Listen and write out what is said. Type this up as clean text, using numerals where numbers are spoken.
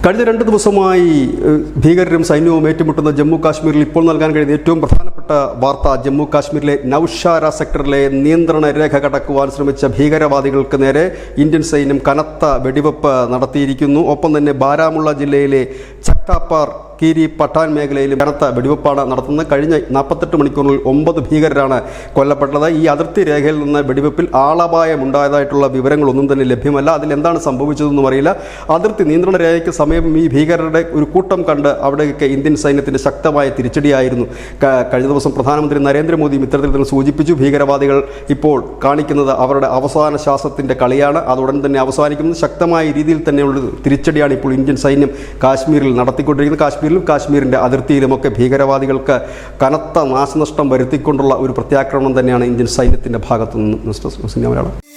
കഴിഞ്ഞ 2 ദിവസമായി ഭീകരരും സൈന്യവും ഏറ്റുമുട്ടുന്ന ജമ്മു കാശ്മീരിൽ ഇപ്പോൾ നൽകാൻ കഴിയുന്ന ഏറ്റവും പ്രധാനപ്പെട്ട വാർത്ത ജമ്മു കാശ്മീരിലെ നൌഷാര സെക്ടറിലെ നിയന്ത്രണ രേഖ കടക്കുവാൻ ശ്രമിച്ച ഭീകരവാദികൾക്ക് നേരെ ഇന്ത്യൻ സൈന്യം കനത്ത വെടിവെപ്പ് നടത്തിയിരിക്കുന്നു. ഒപ്പം തന്നെ ബാരാമുള്ള ജില്ലയിലെ ചക്താപ്പാർ കീരി പട്ടാൻ മേഖലയിലും കനത്ത വെടിവെപ്പാണ് നടത്തുന്നത്. കഴിഞ്ഞ 48 മണിക്കൂറിൽ 9 ഭീകരരാണ് കൊല്ലപ്പെട്ടത്. ഈ അതിർത്തി രേഖയിൽ നിന്ന് വെടിവെപ്പിൽ ആളപായം ഉണ്ടായതായിട്ടുള്ള വിവരങ്ങളൊന്നും തന്നെ ലഭ്യമല്ല. അതിലെന്താണ് സംഭവിച്ചതെന്നും അറിയില്ല. അതിർത്തി നിയന്ത്രണ രേഖയ്ക്ക് സമീപം ഈ ഭീകരരുടെ ഒരു കൂട്ടം കണ്ട് അവിടേക്ക് ഇന്ത്യൻ സൈന്യത്തിൻ്റെ ശക്തമായ തിരിച്ചടിയായിരുന്നു. കഴിഞ്ഞ ദിവസം പ്രധാനമന്ത്രി നരേന്ദ്രമോദിയും ഇത്തരത്തിൽ തന്നെ സൂചിപ്പിച്ചു. ഭീകരവാദികൾ ഇപ്പോൾ കാണിക്കുന്നത് അവരുടെ അവസാന ശ്വാസത്തിൻ്റെ കളിയാണ്. അതുടൻ തന്നെ അവസാനിക്കുന്നത്. ശക്തമായ രീതിയിൽ തന്നെയുള്ള തിരിച്ചടിയാണ് ഇപ്പോൾ ഇന്ത്യൻ സൈന്യം കാശ്മീരിൽ നടത്തിക്കൊണ്ടിരിക്കുന്നത്. കാശ്മീരിൻ്റെ അതിർത്തിയിലുമൊക്കെ ഭീകരവാദികൾക്ക് കനത്ത നാശനഷ്ടം വരുത്തിക്കൊണ്ടുള്ള ഒരു പ്രത്യാക്രമണം തന്നെയാണ് ഇന്ത്യൻ സൈന്യത്തിൻ്റെ ഭാഗത്തു നിന്ന്.